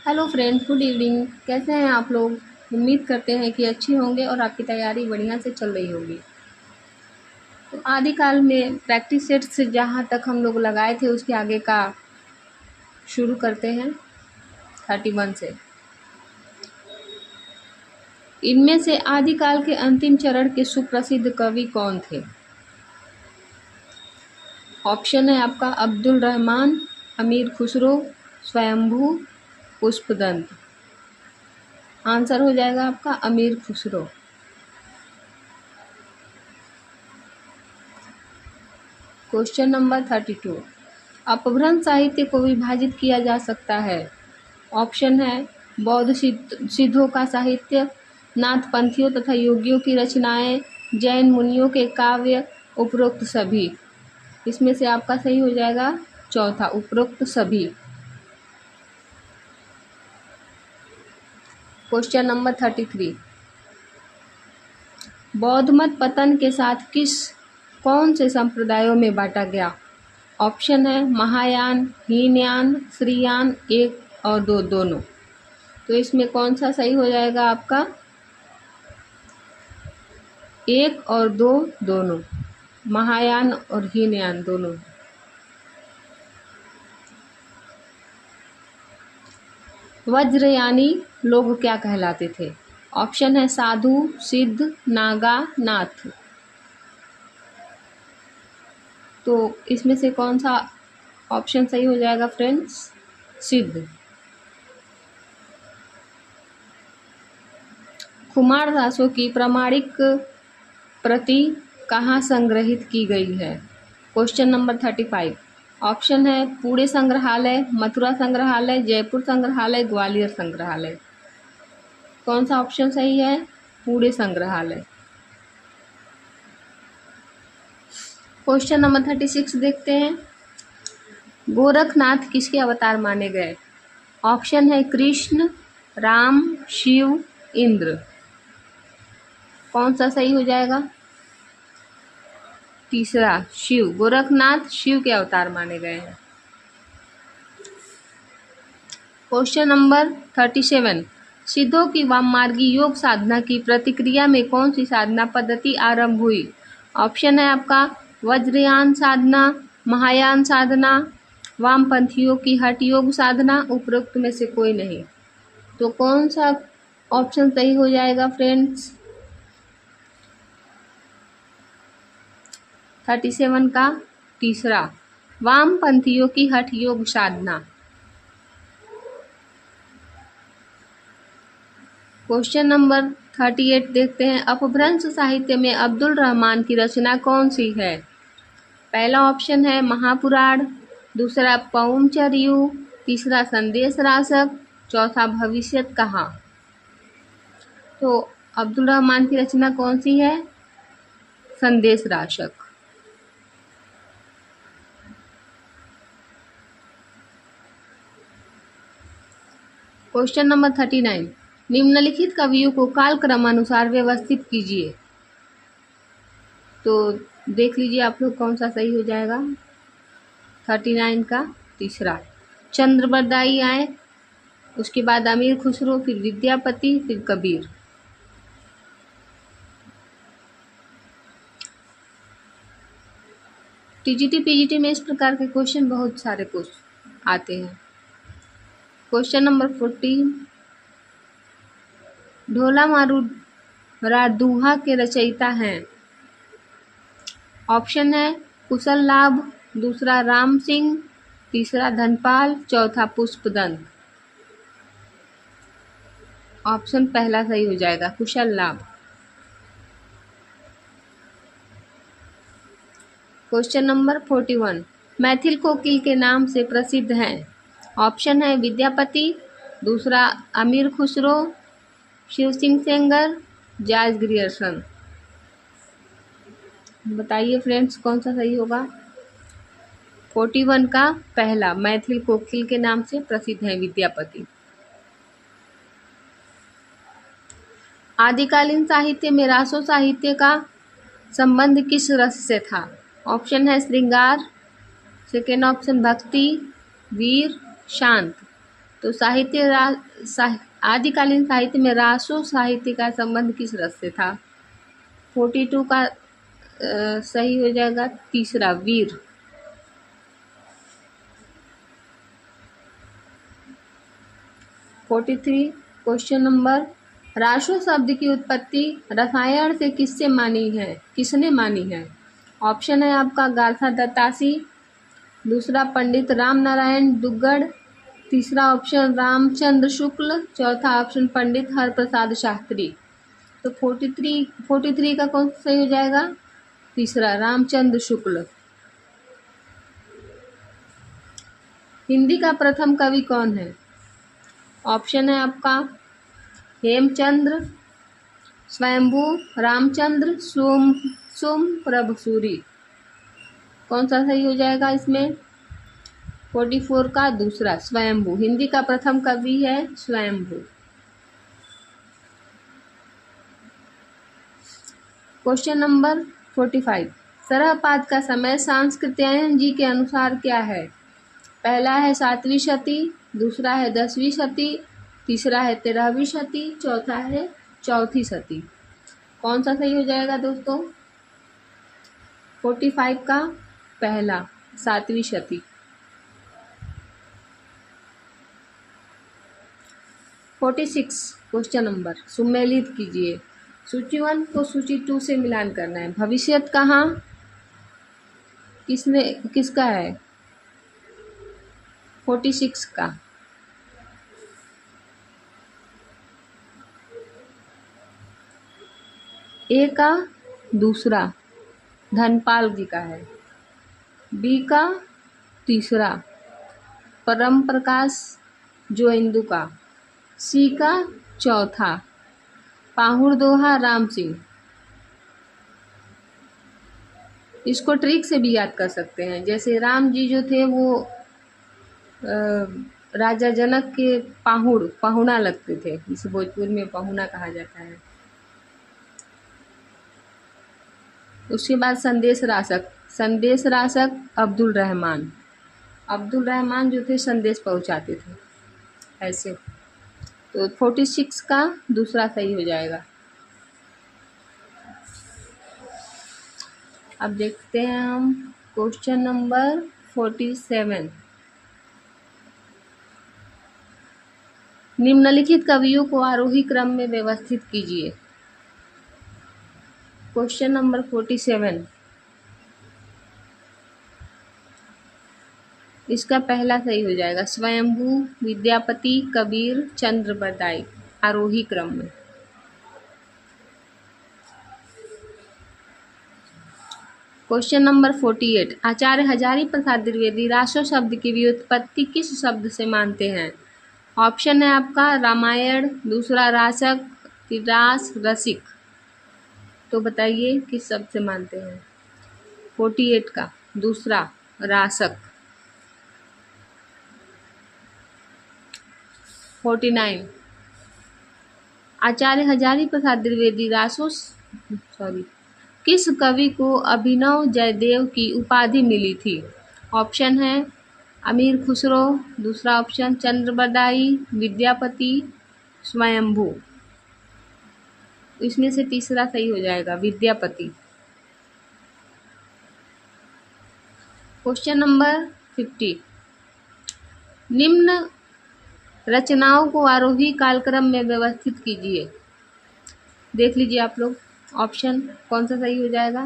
Hello friends, good evening. कैसे हैं आप लोग? उम्मीद करते हैं कि अच्छे होंगे और आपकी तैयारी बढ़िया से चल रही होगी। तो आदिकाल में प्रैक्टिस सेट से जहाँ तक हम लोग लगाए थे उसके आगे का शुरू करते हैं 31 से। इनमें से आदिकाल के अंतिम चरण के सुप्रसिद्ध कवि कौन थे? ऑप्शन है आपका अब्दुल रहमान, अमीर खुसरो, स्वयंभू, पुष्पदंत। आंसर हो जाएगा आपका अमीर खुसरो। Question number 32। अपभ्रंश साहित्य को विभाजित किया जा सकता है। ऑप्शन है बौद्ध सिद्धों का साहित्य, नाथ पंथियों तथा योगियों की रचनाएं, जैन मुनियों के काव्य, उपरोक्त सभी। इसमें से आपका सही हो जाएगा चौथा, उपरोक्त सभी। Question number 33। बौद्ध मत पतन के साथ कौन से संप्रदायों में बांटा गया? ऑप्शन है महायान, हीनयान, श्रीयान, एक और दो दोनों। तो इसमें कौन सा सही हो जाएगा आपका? एक और दो दोनों, महायान और हीनयान दोनों। वज्रयानी लोग क्या कहलाते थे? ऑप्शन है साधु, सिद्ध, नागा, नाथ। तो इसमें से कौन सा ऑप्शन सही हो जाएगा फ्रेंड्स? सिद्ध। कुमार दासों की प्रामाणिक प्रति कहाँ संग्रहित की गई है? Question number 35। ऑप्शन है पुणे संग्रहालय, मथुरा संग्रहालय, जयपुर संग्रहालय, ग्वालियर संग्रहालय। कौन सा ऑप्शन सही है? पुणे संग्रहालय। क्वेश्चन नंबर 36 देखते हैं। गोरखनाथ किसके अवतार माने गए? ऑप्शन है कृष्ण, राम, शिव, इंद्र। कौन सा सही हो जाएगा? तीसरा, शिव। गोरखनाथ शिव के अवतार माने गए हैं। Question number 37। सिद्धों की वाममार्गी योग साधना की प्रतिक्रिया में कौन सी साधना पद्धति आरंभ हुई? ऑप्शन है आपका वज्रयान साधना, महायान साधना, वामपंथियों की हठ योग साधना, उपरोक्त में से कोई नहीं। तो कौन सा ऑप्शन सही हो जाएगा फ्रेंड्स? 37 का तीसरा, वामपंथियों की हठ योग साधना। क्वेश्चन नंबर 38 देखते हैं। अपभ्रंश साहित्य में अब्दुल रहमान की रचना कौन सी है? पहला ऑप्शन है महापुराण, दूसरा पौमचर्यु, तीसरा संदेश रासक, चौथा भविष्यत कहा। तो अब्दुल रहमान की रचना कौन सी है? संदेश रासक। Question number 39। निम्नलिखित कवियों को कालक्रमानुसार व्यवस्थित कीजिए। तो देख लीजिए आप लोग कौन सा सही हो जाएगा। 39 का तीसरा, चंद्रबरदाई आए, उसके बाद अमीर खुसरो, फिर विद्यापति, फिर कबीर। टीजीटी पीजीटी में इस प्रकार के क्वेश्चन बहुत सारे क्वेश्चन आते हैं। Question number 40। ढोला मारू रादुहा के रचयिता हैं। ऑप्शन है कुशल लाभ, दूसरा राम सिंह, तीसरा धनपाल, चौथा पुष्पदंत। ऑप्शन पहला सही हो जाएगा, कुशल लाभ। Question number 41। मैथिल कोकिल के नाम से प्रसिद्ध हैं। ऑप्शन है विद्यापति, दूसरा अमीर खुसरो, शिव सिंह सेंगर, जॉर्ज ग्रियर्सन। बताइए फ्रेंड्स कौन सा सही होगा? 41 का पहला, मैथिल कोकिल के नाम से प्रसिद्ध है विद्यापति। आदिकालीन साहित्य में रासो साहित्य का संबंध किस रस से था? ऑप्शन है श्रृंगार, सेकेंड ऑप्शन भक्ति, वीर, शांत। तो आदिकालीन साहित्य में रासो साहित्य का संबंध किस रस से था? 42 का सही हो जाएगा तीसरा, वीर। 43 क्वेश्चन नंबर, रासो शब्द की उत्पत्ति रसायन से किसने मानी है? ऑप्शन है आपका गार्था दत्तासी, दूसरा पंडित राम नारायण दुग्गड़, तीसरा ऑप्शन रामचंद्र शुक्ल, चौथा ऑप्शन पंडित हरप्रसाद शास्त्री। तो 43 का कौन सा सही हो जाएगा? तीसरा, रामचंद्र शुक्ल। हिंदी का प्रथम कवि कौन है? ऑप्शन है आपका हेमचंद्र, स्वयंभू, रामचंद्र, सोमप्रभ सूरी। कौन सा सही हो जाएगा इसमें? 44 का दूसरा, स्वयंभू। हिंदी का प्रथम कवि है स्वयंभू। क्वेश्चन नंबर 45, सरहपाद का समय सांस्कृत्यायन जी के अनुसार क्या है? पहला है 7वीं शती, दूसरा है 10वीं शती, तीसरा है 13वीं शती, चौथा है 4थी शती। कौन सा सही हो जाएगा दोस्तों? 45 का पहला, 7वीं शती। 46 क्वेश्चन नंबर, सुमेलित कीजिए। सूची 1 को सूची 2 से मिलान करना है। भविष्यत कहाँ किसका है? 46 का। ए का दूसरा धनपाल जी का है, बी का तीसरा परम प्रकाश जो इंदु का, सी का चौथा पाहुड़ दोहा राम सिंह। इसको ट्रिक से भी याद कर सकते हैं। जैसे राम जी जो थे वो राजा जनक के पाहुणा लगते थे, इसे भोजपुर में पाहुणा कहा जाता है। उसके बाद संदेश रासक अब्दुल रहमान जो थे संदेश पहुंचाते थे ऐसे। तो 46 का दूसरा सही हो जाएगा। अब देखते हैं हम क्वेश्चन नंबर 47, निम्नलिखित कवियों को आरोही क्रम में व्यवस्थित कीजिए। क्वेश्चन नंबर 47, इसका पहला सही हो जाएगा स्वयंभू, विद्यापति, कबीर, चंद्रबरदाई, आरोही क्रम में। क्वेश्चन नंबर 48, आचार्य हजारी प्रसाद द्विवेदी रासो शब्द की व्युत्पत्ति किस शब्द से मानते हैं? ऑप्शन है आपका रामायण, दूसरा रासक, रास, रसिक। तो बताइए किस शब्द से मानते हैं? 48 का दूसरा, रासक। 49, आचार्य हजारी प्रसाद द्विवेदी किस कवि को अभिनव जयदेव की उपाधि मिली थी? ऑप्शन है अमीर खुसरो, दूसरा ऑप्शन चंद्रबरदाई, विद्यापति, स्वयंभू। इसमें से तीसरा सही हो जाएगा विद्यापति। क्वेश्चन नंबर 50, निम्न रचनाओं को आरोही कालक्रम में व्यवस्थित कीजिए। देख लीजिए आप लोग, ऑप्शन कौन सा सही हो जाएगा?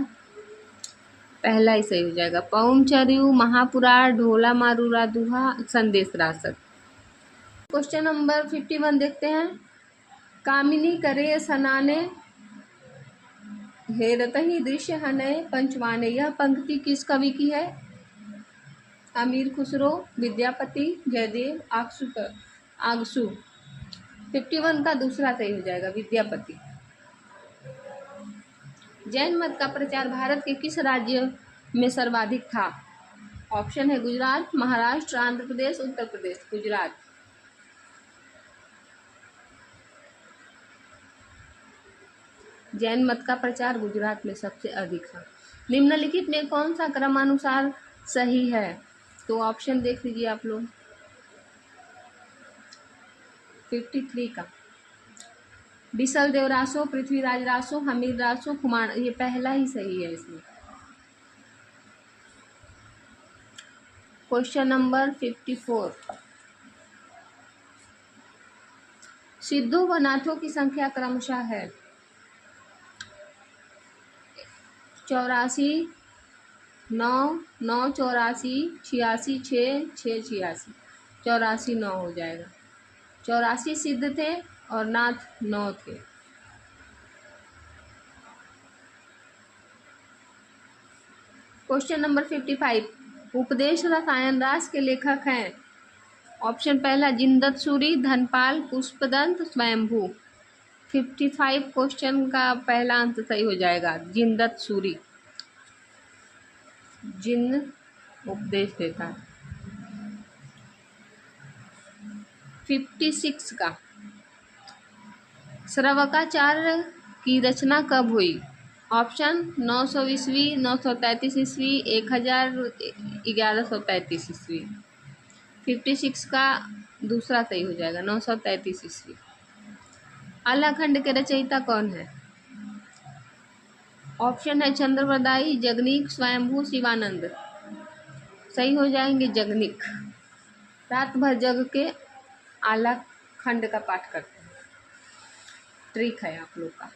पहला ही सही हो जाएगा, पौमचर्यू, महापुराण, ढोला मारूरा दुहा, संदेश रासक। क्वेश्चन नंबर 51 देखते हैं, कामिनी करे सनाने हेरतही दृश्य हनय पंचवाने, यह पंक्ति किस कवि की है? अमीर खुसरो, विद्यापति, जयदेव, आगसू। 51 का दूसरा सही हो जाएगा विद्यापति। जैन मत का प्रचार भारत के किस राज्य में सर्वाधिक था? ऑप्शन है गुजरात, महाराष्ट्र, आंध्र प्रदेश, उत्तर प्रदेश। गुजरात। जैन मत का प्रचार गुजरात में सबसे अधिक था। निम्नलिखित में कौन सा क्रमानुसार सही है? तो ऑप्शन देख लीजिए आप लोग, 53 का बिसल देव रासो, पृथ्वीराज रासो, हमीर रासो, कुमार, ये पहला ही सही है इसमें। क्वेश्चन नंबर 54, सिद्धों व नाथों की संख्या क्रमशः है 84, 9, 9, 84, 86, 6, 6, 86, 84 9 हो जाएगा। 84 सिद्ध थे और नाथ 9 थे। क्वेश्चन नंबर 55, उपदेश रसायन रास के लेखक हैं। ऑप्शन पहला जिनदत्त सूरी, धनपाल, पुष्पदंत, स्वयंभू। 55 क्वेश्चन का पहला आंसर सही हो जाएगा, जिनदत्त सूरी। जिन उपदेश देता है। 56 का श्रवकाचार्य की रचना कब हुई? ऑप्शन 900 ईस्वी, 933 ईस्वी, 1000, 1133 ईस्वी। 56 का दूसरा सही हो जाएगा, 933 ईस्वी। आलाखंड के रचयिता कौन है? ऑप्शन है चंद्रप्रदायी, जगनीक, स्वयंभू, शिवानंद। सही हो जाएंगे जगनीक। रात भर जग के आलाखंड का पाठ करते हैं। ट्रिक है आप लोग का।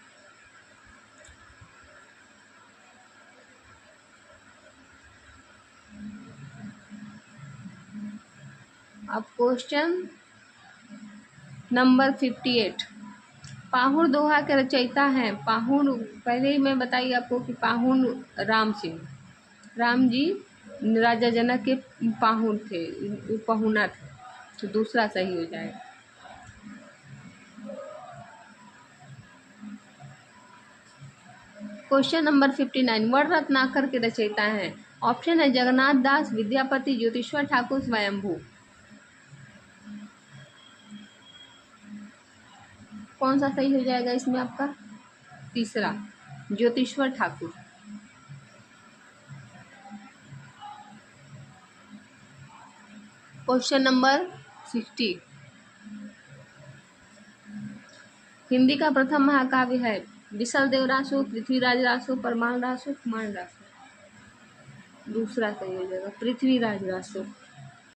अब क्वेश्चन नंबर 58, पाहुण दोहा के रचयिता हैं। पाहुण पहले ही मैं बताई आपको कि पाहुण राम सिंह, राम जी राजा जनक के पाहुण थे, पहुना थे, तो दूसरा सही हो जाएगा। क्वेश्चन नंबर 59, वर्ण रत्नाकर के रचयिता हैं। ऑप्शन है जगन्नाथ दास, विद्यापति, ज्योतिश्वर ठाकुर, स्वयंभू। कौन सा सही हो जाएगा इसमें आपका? तीसरा, ज्योतिश्वर ठाकुर। क्वेश्चन नंबर 60, हिंदी का प्रथम महाकाव्य है। बिसल देव रासो, पृथ्वीराज रासो, परमाल रासो, कुमार रासो। दूसरा सही हो जाएगा, पृथ्वीराज रासो।